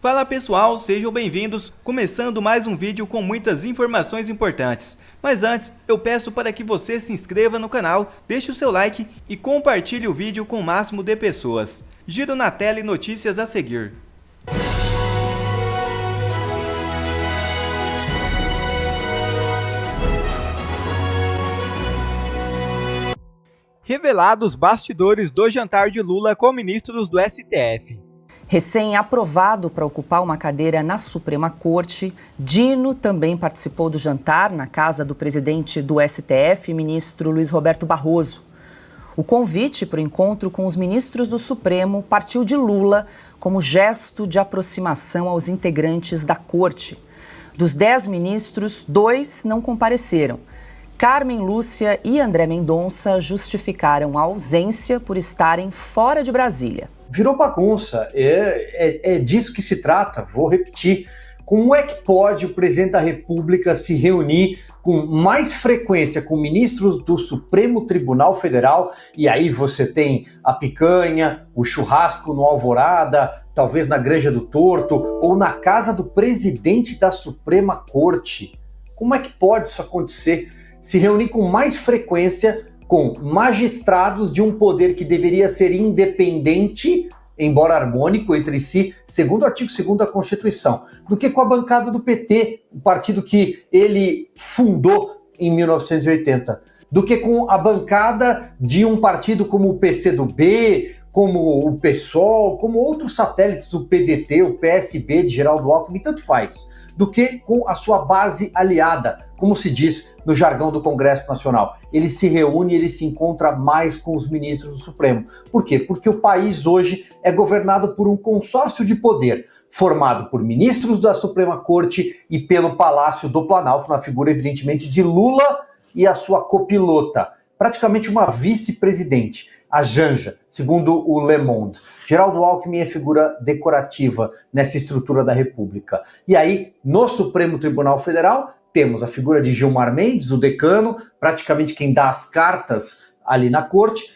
Fala pessoal, sejam bem-vindos, começando mais um vídeo com muitas informações importantes. Mas antes, eu peço para que você se inscreva no canal, deixe o seu like e compartilhe o vídeo com o máximo de pessoas. Giro na tela e notícias a seguir. Revelados bastidores do jantar de Lula com ministros do STF. Recém-aprovado para ocupar uma cadeira na Suprema Corte, Dino também participou do jantar na casa do presidente do STF, ministro Luiz Roberto Barroso. O convite para o encontro com os ministros do Supremo partiu de Lula como gesto de aproximação aos integrantes da Corte. Dos 10 ministros, 2 não compareceram. Carmen Lúcia e André Mendonça justificaram a ausência por estarem fora de Brasília. Virou bagunça, é disso que se trata, vou repetir. Como é que pode o presidente da República se reunir com mais frequência com ministros do Supremo Tribunal Federal, e aí você tem a picanha, o churrasco no Alvorada, talvez na Granja do Torto, ou na casa do presidente da Suprema Corte? Como é que pode isso acontecer? Se reunir com mais frequência com magistrados de um poder que deveria ser independente, embora harmônico entre si, segundo o artigo 2º da Constituição, do que com a bancada do PT, o partido que ele fundou em 1980, do que com a bancada de um partido como o PCdoB, como o PSOL, como outros satélites do PDT, o PSB de Geraldo Alckmin, tanto faz, do que com a sua base aliada, como se diz no jargão do Congresso Nacional. Ele se reúne, ele se encontra mais com os ministros do Supremo. Por quê? Porque o país hoje é governado por um consórcio de poder, formado por ministros da Suprema Corte e pelo Palácio do Planalto, na figura, evidentemente, de Lula e a sua copilota, praticamente uma vice-presidente, a Janja, segundo o Le Monde. Geraldo Alckmin é figura decorativa nessa estrutura da República. E aí, no Supremo Tribunal Federal, temos a figura de Gilmar Mendes, o decano, praticamente quem dá as cartas ali na corte,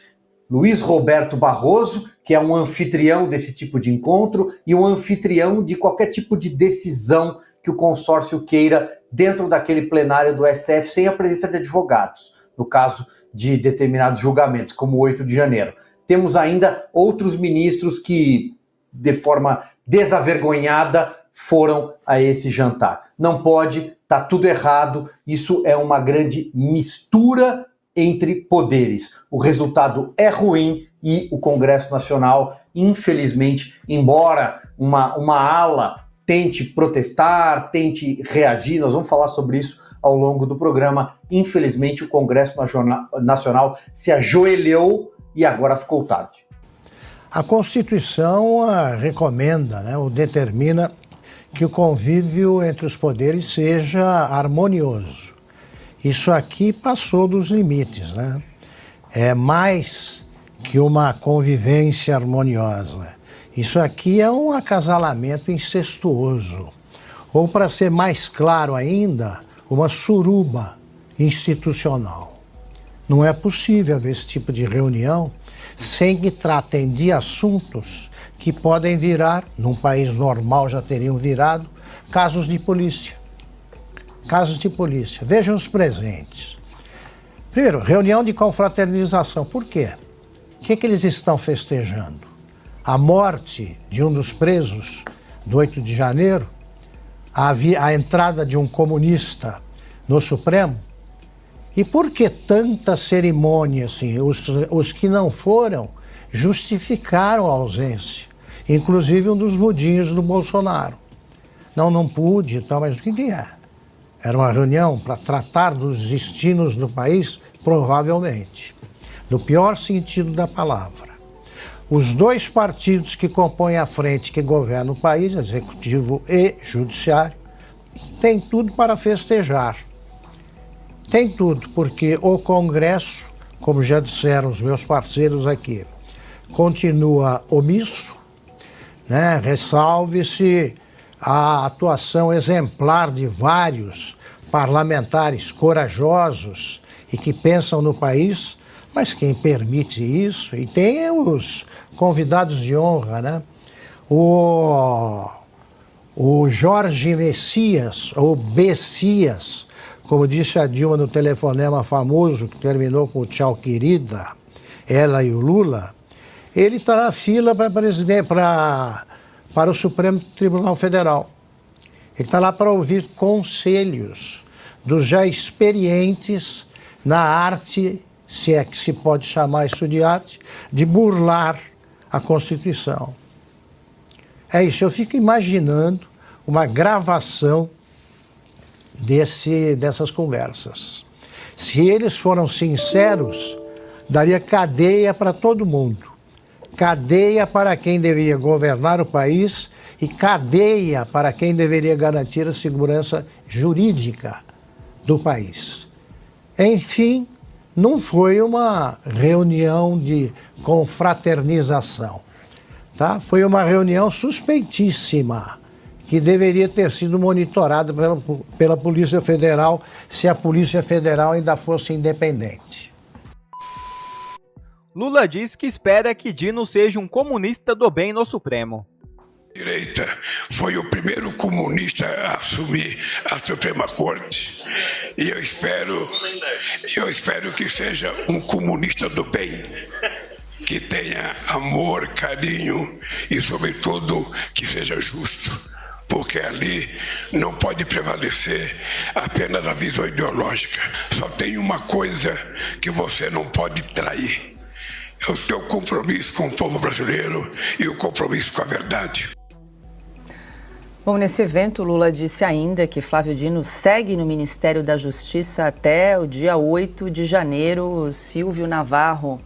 Luiz Roberto Barroso, que é um anfitrião desse tipo de encontro e um anfitrião de qualquer tipo de decisão que o consórcio queira dentro daquele plenário do STF, sem a presença de advogados, no caso de determinados julgamentos, como o 8 de janeiro. Temos ainda outros ministros que, de forma desavergonhada, foram a esse jantar. Não pode, tá tudo errado, isso é uma grande mistura entre poderes. O resultado é ruim e o Congresso Nacional, infelizmente, embora uma ala tente protestar, tente reagir, nós vamos falar sobre isso ao longo do programa, infelizmente o Congresso Nacional se ajoelhou e agora ficou tarde. A Constituição recomenda, ou determina que o convívio entre os poderes seja harmonioso. Isso aqui passou dos limites, É mais que uma convivência harmoniosa. Isso aqui é um acasalamento incestuoso. Ou, para ser mais claro ainda, uma suruba institucional. Não é possível haver esse tipo de reunião sem que tratem de assuntos que podem virar, num país normal já teriam virado, casos de polícia. Casos de polícia. Vejam os presentes. Primeiro, reunião de confraternização. Por quê? O que eles estão festejando? A morte de um dos presos do 8 de janeiro? A entrada de um comunista no Supremo? E por que tanta cerimônia assim? Os que não foram justificaram a ausência, inclusive um dos mudinhos do Bolsonaro. Não pude, mas o que é? Era uma reunião para tratar dos destinos do país? Provavelmente. No pior sentido da palavra. Os 2 partidos que compõem a frente que governa o país, Executivo e Judiciário, têm tudo para festejar. Tem tudo, porque o Congresso, como já disseram os meus parceiros aqui, continua omisso, Ressalve-se a atuação exemplar de vários parlamentares corajosos e que pensam no país, mas quem permite isso, e tem os convidados de honra, O O Jorge Messias, ou Bessias, como disse a Dilma no telefonema famoso, que terminou com o tchau querida, ela e o Lula, ele está na fila para o Supremo Tribunal Federal. Ele está lá para ouvir conselhos dos já experientes na arte, se é que se pode chamar isso de arte, de burlar a Constituição. É isso, eu fico imaginando uma gravação dessas conversas. Se eles foram sinceros, daria cadeia para todo mundo. Cadeia para quem deveria governar o país e cadeia para quem deveria garantir a segurança jurídica do país. Enfim, não foi uma reunião de confraternização, tá? Foi uma reunião suspeitíssima, que deveria ter sido monitorada pela Polícia Federal, se a Polícia Federal ainda fosse independente. Lula diz que espera que Dino seja um comunista do bem no Supremo. Direita foi o primeiro comunista a assumir a Suprema Corte. E eu espero que seja um comunista do bem, que tenha amor, carinho e, sobretudo, que seja justo. Porque ali não pode prevalecer apenas a visão ideológica. Só tem uma coisa que você não pode trair: é o teu compromisso com o povo brasileiro e o compromisso com a verdade. Bom, nesse evento, Lula disse ainda que Flávio Dino segue no Ministério da Justiça até o dia 8 de janeiro. Silvio Navarro.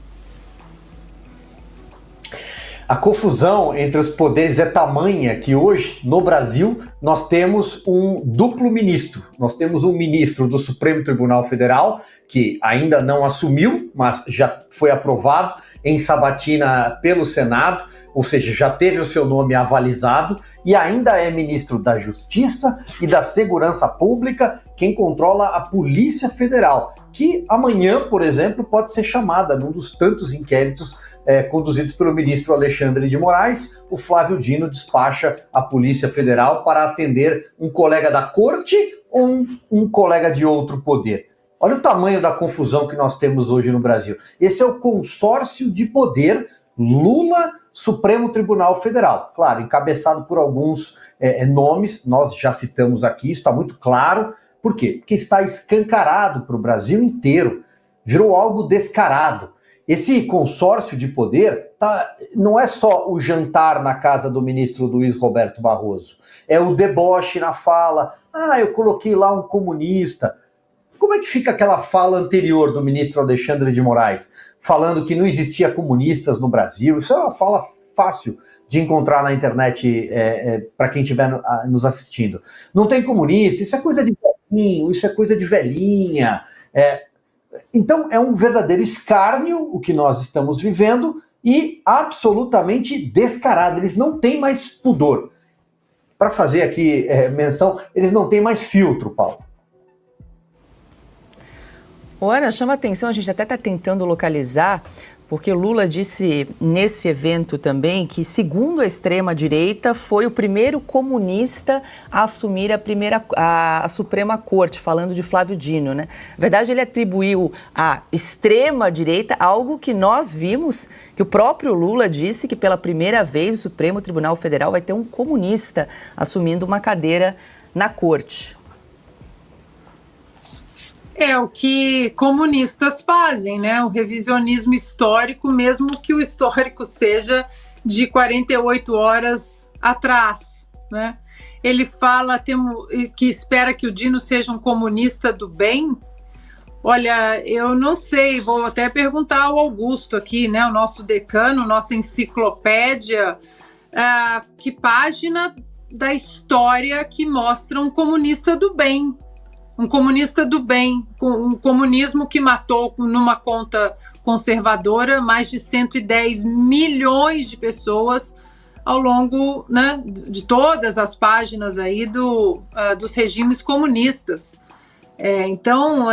A confusão entre os poderes é tamanha que hoje, no Brasil, nós temos um duplo ministro. Nós temos um ministro do Supremo Tribunal Federal, que ainda não assumiu, mas já foi aprovado em sabatina pelo Senado, ou seja, já teve o seu nome avalizado, e ainda é ministro da Justiça e da Segurança Pública, quem controla a Polícia Federal, que amanhã, por exemplo, pode ser chamada num dos tantos inquéritos conduzidos pelo ministro Alexandre de Moraes. O Flávio Dino despacha a Polícia Federal para atender um colega da corte ou um colega de outro poder. Olha o tamanho da confusão que nós temos hoje no Brasil. Esse é o consórcio de poder Lula, Supremo Tribunal Federal. Claro, encabeçado por alguns nomes, nós já citamos aqui, isso está muito claro. Por quê? Porque está escancarado para o Brasil inteiro. Virou algo descarado. Esse consórcio de poder não é só o jantar na casa do ministro Luiz Roberto Barroso. É o deboche na fala. Eu coloquei lá um comunista. Como é que fica aquela fala anterior do ministro Alexandre de Moraes, falando que não existia comunistas no Brasil? Isso é uma fala fácil de encontrar na internet para quem estiver nos assistindo. Não tem comunista, isso é coisa de velhinho, isso é coisa de velhinha. Então é um verdadeiro escárnio o que nós estamos vivendo e absolutamente descarado. Eles não têm mais pudor. Para fazer aqui menção, eles não têm mais filtro, Paulo. Ana, chama atenção, a gente até está tentando localizar, porque Lula disse nesse evento também que, segundo a extrema-direita, foi o primeiro comunista a assumir a Suprema Corte, falando de Flávio Dino, né? Na verdade, ele atribuiu à extrema-direita algo que nós vimos, que o próprio Lula disse que pela primeira vez o Supremo Tribunal Federal vai ter um comunista assumindo uma cadeira na corte. É o que comunistas fazem, né? O revisionismo histórico, mesmo que o histórico seja de 48 horas atrás, né? Ele fala que espera que o Dino seja um comunista do bem. Olha, eu não sei, vou até perguntar ao Augusto aqui, né? O nosso decano, nossa enciclopédia, que página da história que mostra um comunista do bem? Um comunista do bem, um comunismo que matou, numa conta conservadora, mais de 110 milhões de pessoas ao longo, né, de todas as páginas aí dos regimes comunistas. Então,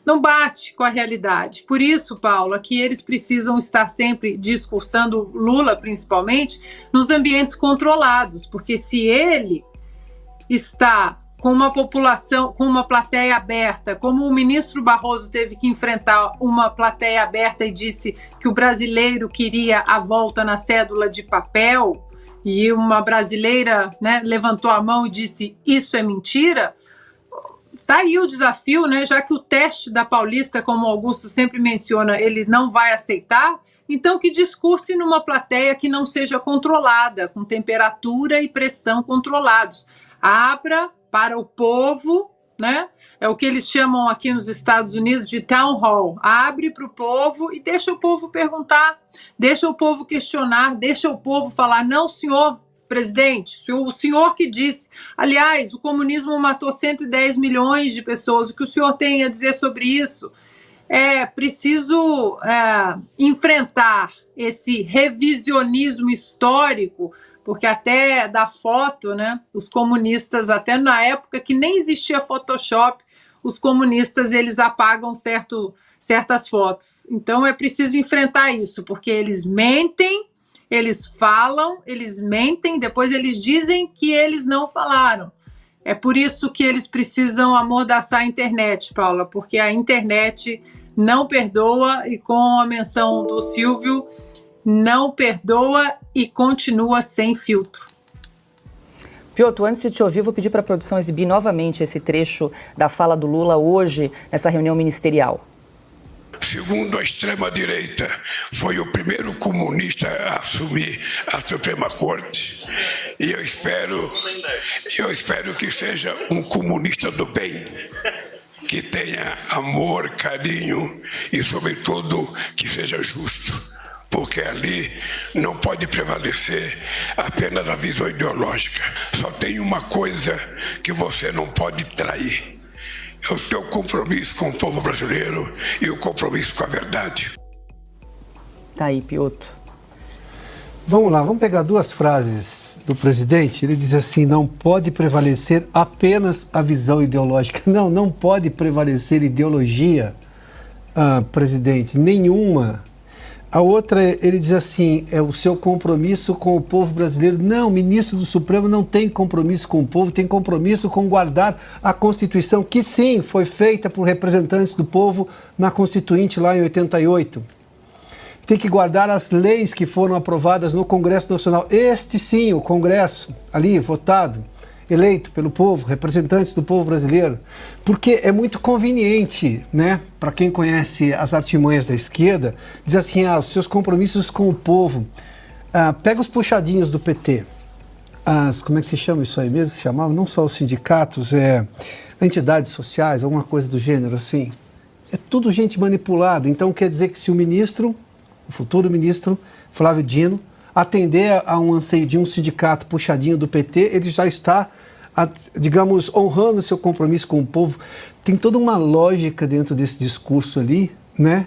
não bate com a realidade. Por isso, Paula, que eles precisam estar sempre discursando, Lula principalmente, nos ambientes controlados, porque se ele está com uma população, com uma plateia aberta, como o ministro Barroso teve que enfrentar uma plateia aberta e disse que o brasileiro queria a volta na cédula de papel, e uma brasileira, né, levantou a mão e disse, isso é mentira. Está aí o desafio, né? Já que o teste da Paulista, como o Augusto sempre menciona, ele não vai aceitar, então que discurse numa plateia que não seja controlada, com temperatura e pressão controlados. Abra para o povo, né? É o que eles chamam aqui nos Estados Unidos de town hall. Abre para o povo e deixa o povo perguntar, deixa o povo questionar, deixa o povo falar, não, senhor presidente, o senhor que disse, aliás, o comunismo matou 110 milhões de pessoas, o que o senhor tem a dizer sobre isso? É preciso enfrentar esse revisionismo histórico, porque até da foto, né, os comunistas, até na época que nem existia Photoshop, os comunistas eles apagam certas fotos. Então é preciso enfrentar isso, porque eles mentem, eles falam, eles mentem, depois eles dizem que eles não falaram. É por isso que eles precisam amordaçar a internet, Paula, porque a internet não perdoa e com a menção do Silvio, não perdoa e continua sem filtro. Piotr, antes de te ouvir, vou pedir para a produção exibir novamente esse trecho da fala do Lula hoje, nessa reunião ministerial. Segundo a extrema-direita, foi o primeiro comunista a assumir a Suprema Corte. E eu espero que seja um comunista do bem, que tenha amor, carinho e, sobretudo, que seja justo. Porque ali não pode prevalecer apenas a visão ideológica. Só tem uma coisa que você não pode trair. É o teu compromisso com o povo brasileiro e o compromisso com a verdade. Tá aí, Piotr. Vamos lá, vamos pegar duas frases do presidente. Ele diz assim, não pode prevalecer apenas a visão ideológica. Não pode prevalecer ideologia, presidente, nenhuma. A outra, ele diz assim, é o seu compromisso com o povo brasileiro. Não, o ministro do Supremo não tem compromisso com o povo, tem compromisso com guardar a Constituição, que sim, foi feita por representantes do povo na Constituinte lá em 88. Tem que guardar as leis que foram aprovadas no Congresso Nacional. Este sim, o Congresso, ali, votado, eleito pelo povo, representantes do povo brasileiro, porque é muito conveniente, né, para quem conhece as artimanhas da esquerda, dizer assim, os seus compromissos com o povo, pega os puxadinhos do PT, como é que se chama isso aí mesmo, se chamava, não só os sindicatos, entidades sociais, alguma coisa do gênero assim, é tudo gente manipulada, então quer dizer que se o ministro, o futuro ministro, Flávio Dino, atender a um anseio de um sindicato puxadinho do PT, ele já está, digamos, honrando seu compromisso com o povo. Tem toda uma lógica dentro desse discurso ali, né,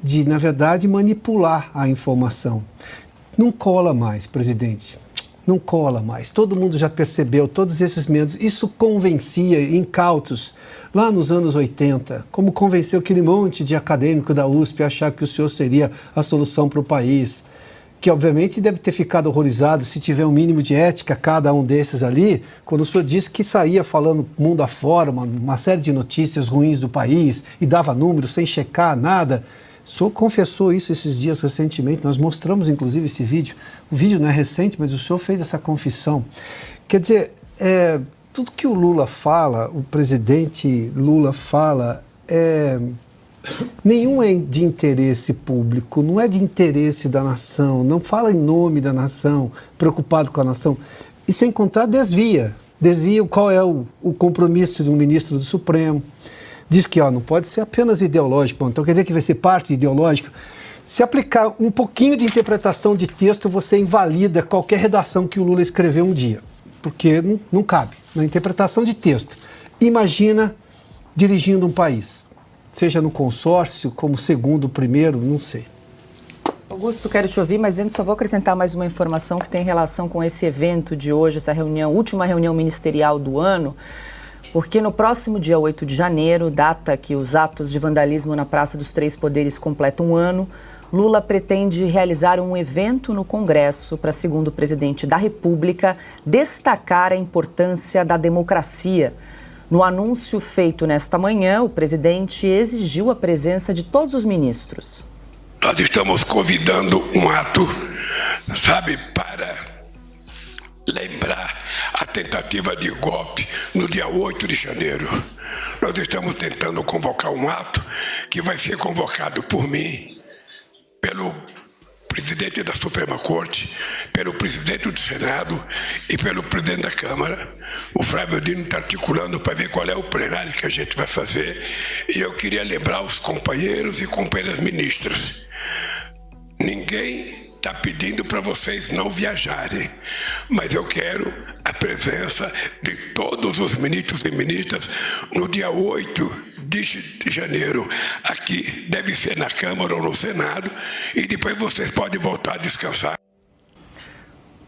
de, na verdade, manipular a informação. Não cola mais, presidente, não cola mais. Todo mundo já percebeu todos esses medos. Isso convencia incautos lá nos anos 80, como convenceu aquele monte de acadêmico da USP a achar que o senhor seria a solução para o país, que obviamente deve ter ficado horrorizado se tiver um mínimo de ética, cada um desses ali, quando o senhor disse que saía falando mundo afora, uma série de notícias ruins do país, e dava números sem checar nada. O senhor confessou isso esses dias recentemente, nós mostramos inclusive esse vídeo. O vídeo não é recente, mas o senhor fez essa confissão. Quer dizer, tudo que o Lula fala, o presidente Lula fala, nenhum é de interesse público, não é de interesse da nação, não fala em nome da nação, preocupado com a nação. E sem contar, desvia qual é o compromisso do ministro do Supremo. Diz que não pode ser apenas ideológico. Bom, então quer dizer que vai ser parte ideológica. Se aplicar um pouquinho de interpretação de texto, você invalida qualquer redação que o Lula escreveu um dia, porque não cabe na interpretação de texto. Imagina dirigindo um país, seja no consórcio, como segundo, primeiro, não sei. Augusto, quero te ouvir, mas antes só vou acrescentar mais uma informação que tem relação com esse evento de hoje, essa reunião, última reunião ministerial do ano. Porque no próximo dia 8 de janeiro, data que os atos de vandalismo na Praça dos Três Poderes completam um ano, Lula pretende realizar um evento no Congresso para, segundo o presidente da República, destacar a importância da democracia. No anúncio feito nesta manhã, o presidente exigiu a presença de todos os ministros. Nós estamos convidando um ato, sabe, para lembrar a tentativa de golpe no dia 8 de janeiro. Nós estamos tentando convocar um ato que vai ser convocado por mim, pelo presidente da Suprema Corte, pelo presidente do Senado e pelo presidente da Câmara. O Flávio Dino está articulando para ver qual é o plenário que a gente vai fazer. E eu queria lembrar os companheiros e companheiras ministras. Ninguém está pedindo para vocês não viajarem, mas eu quero a presença de todos os ministros e ministras no dia 8 de janeiro. Aqui deve ser na Câmara ou no Senado, e depois vocês podem voltar a descansar.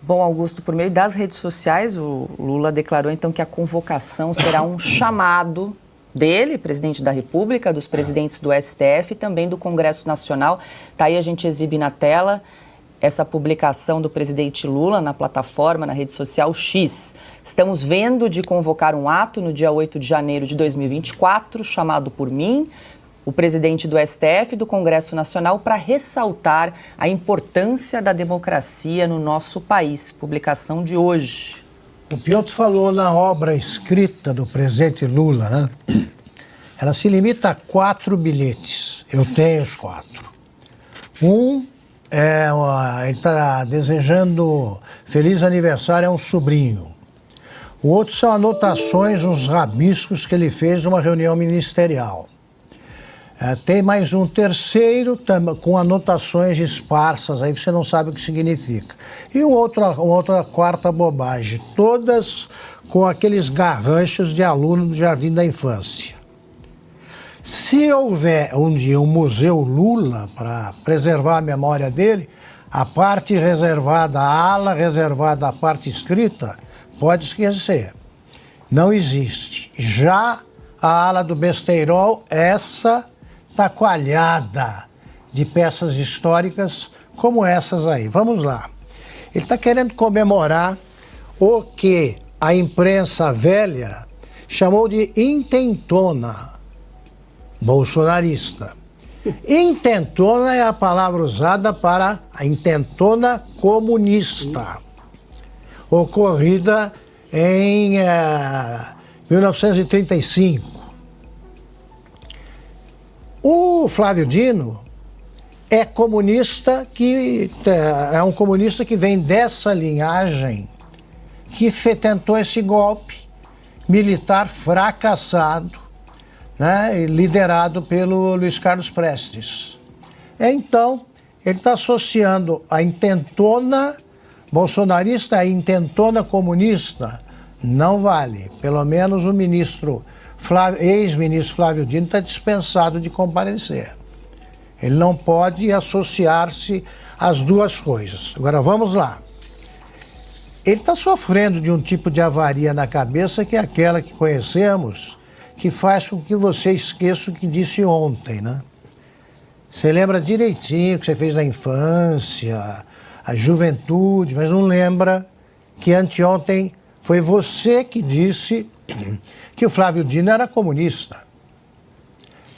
Bom, Augusto, por meio das redes sociais, o Lula declarou então que a convocação será um chamado dele, presidente da República, dos presidentes do STF e também do Congresso Nacional. Tá aí, a gente exibe na tela essa publicação do presidente Lula na plataforma, na rede social X. Estamos vendo de convocar um ato no dia 8 de janeiro de 2024, chamado por mim, o presidente do STF e do Congresso Nacional, para ressaltar a importância da democracia no nosso país. Publicação de hoje. O Piotr falou na obra escrita do presidente Lula, né? Ela se limita a 4 bilhetes. Eu tenho os 4. Ele está desejando feliz aniversário a um sobrinho. O outro são anotações, uns rabiscos que ele fez numa reunião ministerial. Tem mais um terceiro com anotações esparsas, aí você não sabe o que significa. E uma outra quarta bobagem, todas com aqueles garranchos de aluno do Jardim da Infância. Se houver um dia um museu Lula para preservar a memória dele, a parte reservada, a ala reservada à parte escrita, pode esquecer. Não existe. Já a ala do besteirol, essa está coalhada de peças históricas como essas aí. Vamos lá. Ele está querendo comemorar o que a imprensa velha chamou de intentona bolsonarista. Intentona é a palavra usada para a intentona comunista, ocorrida em 1935. O Flávio Dino é um comunista que vem dessa linhagem que tentou esse golpe militar fracassado, né, liderado pelo Luiz Carlos Prestes. Então, ele está associando a intentona bolsonarista à intentona comunista. Não vale. Pelo menos o ex-ministro Flávio Dino está dispensado de comparecer. Ele não pode associar-se às duas coisas. Agora, vamos lá. Ele está sofrendo de um tipo de avaria na cabeça que é aquela que conhecemos, que faz com que você esqueça o que disse ontem, né? Você lembra direitinho o que você fez na infância, a juventude, mas não lembra que anteontem foi você que disse que o Flávio Dino era comunista.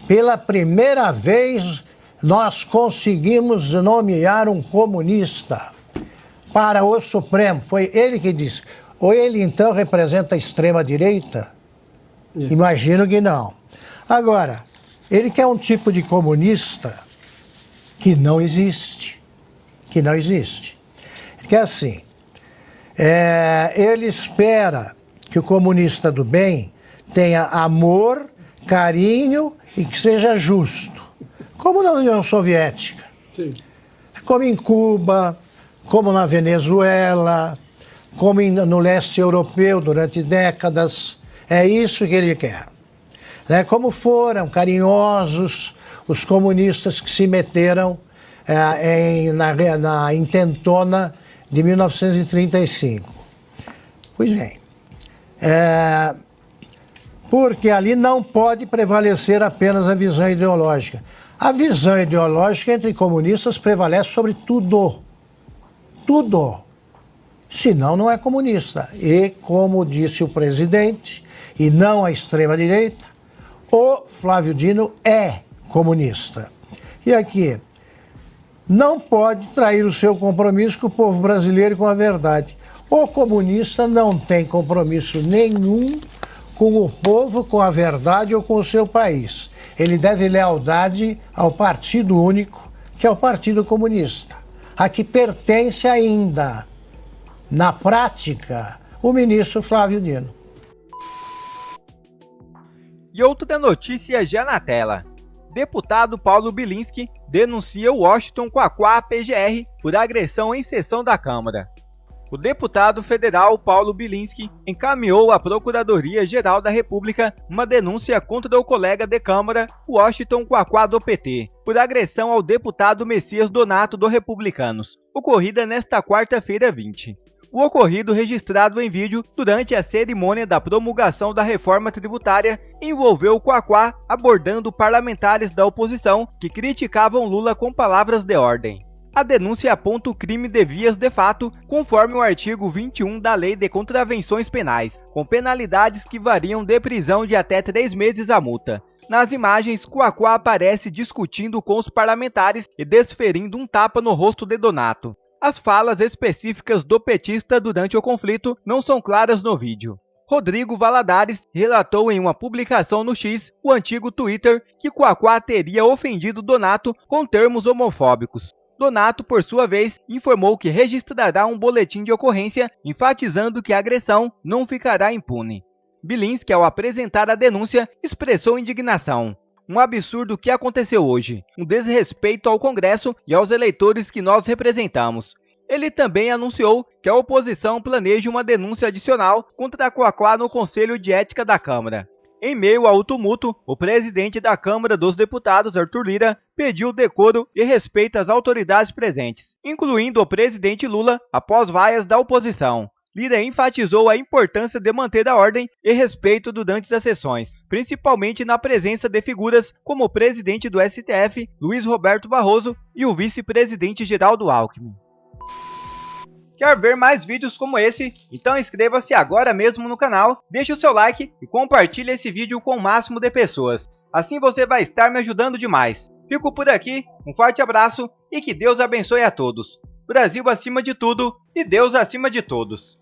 Pela primeira vez, nós conseguimos nomear um comunista para o Supremo. Foi ele que disse. Ou ele, então, representa a extrema-direita? Imagino que não. Agora, ele quer um tipo de comunista que não existe. Que não existe. Ele quer assim, ele espera que o comunista do bem tenha amor, carinho e que seja justo. Como na União Soviética. Sim. Como em Cuba, como na Venezuela, como no leste europeu durante décadas. É isso que ele quer. Né? Como foram carinhosos os comunistas que se meteram na intentona de 1935. Pois bem, porque ali não pode prevalecer apenas a visão ideológica. A visão ideológica entre comunistas prevalece sobre tudo. Tudo. Senão não é comunista. E, como disse o presidente, e não a extrema-direita, o Flávio Dino é comunista. E aqui, não pode trair o seu compromisso com o povo brasileiro e com a verdade. O comunista não tem compromisso nenhum com o povo, com a verdade ou com o seu país. Ele deve lealdade ao partido único, que é o Partido Comunista, a que pertence ainda, na prática, o ministro Flávio Dino. E outra notícia já na tela. Deputado Paulo Bilinski denuncia Washington Quaquá PGR por agressão em sessão da Câmara. O deputado federal Paulo Bilinski encaminhou à Procuradoria-Geral da República uma denúncia contra o colega de Câmara, Washington Quaquá do PT, por agressão ao deputado Messias Donato do Republicanos, ocorrida nesta quarta-feira 20. O ocorrido registrado em vídeo durante a cerimônia da promulgação da reforma tributária envolveu Quaquá abordando parlamentares da oposição que criticavam Lula com palavras de ordem. A denúncia aponta o crime de vias de fato, conforme o artigo 21 da Lei de Contravenções Penais, com penalidades que variam de prisão de até 3 meses a multa. Nas imagens, Quaquá aparece discutindo com os parlamentares e desferindo um tapa no rosto de Donato. As falas específicas do petista durante o conflito não são claras no vídeo. Rodrigo Valadares relatou em uma publicação no X, o antigo Twitter, que Quaquá teria ofendido Donato com termos homofóbicos. Donato, por sua vez, informou que registrará um boletim de ocorrência, enfatizando que a agressão não ficará impune. Bilinski, ao apresentar a denúncia, expressou indignação. Um absurdo que aconteceu hoje, um desrespeito ao Congresso e aos eleitores que nós representamos. Ele também anunciou que a oposição planeja uma denúncia adicional contra Quaquá no Conselho de Ética da Câmara. Em meio ao tumulto, o presidente da Câmara dos Deputados, Arthur Lira, pediu decoro e respeito às autoridades presentes, incluindo o presidente Lula, após vaias da oposição. Lira enfatizou a importância de manter a ordem e respeito durante as sessões, principalmente na presença de figuras como o presidente do STF, Luiz Roberto Barroso, e o vice-presidente Geraldo Alckmin. Quer ver mais vídeos como esse? Então inscreva-se agora mesmo no canal, deixe o seu like e compartilhe esse vídeo com o máximo de pessoas. Assim você vai estar me ajudando demais. Fico por aqui, um forte abraço e que Deus abençoe a todos. Brasil acima de tudo e Deus acima de todos.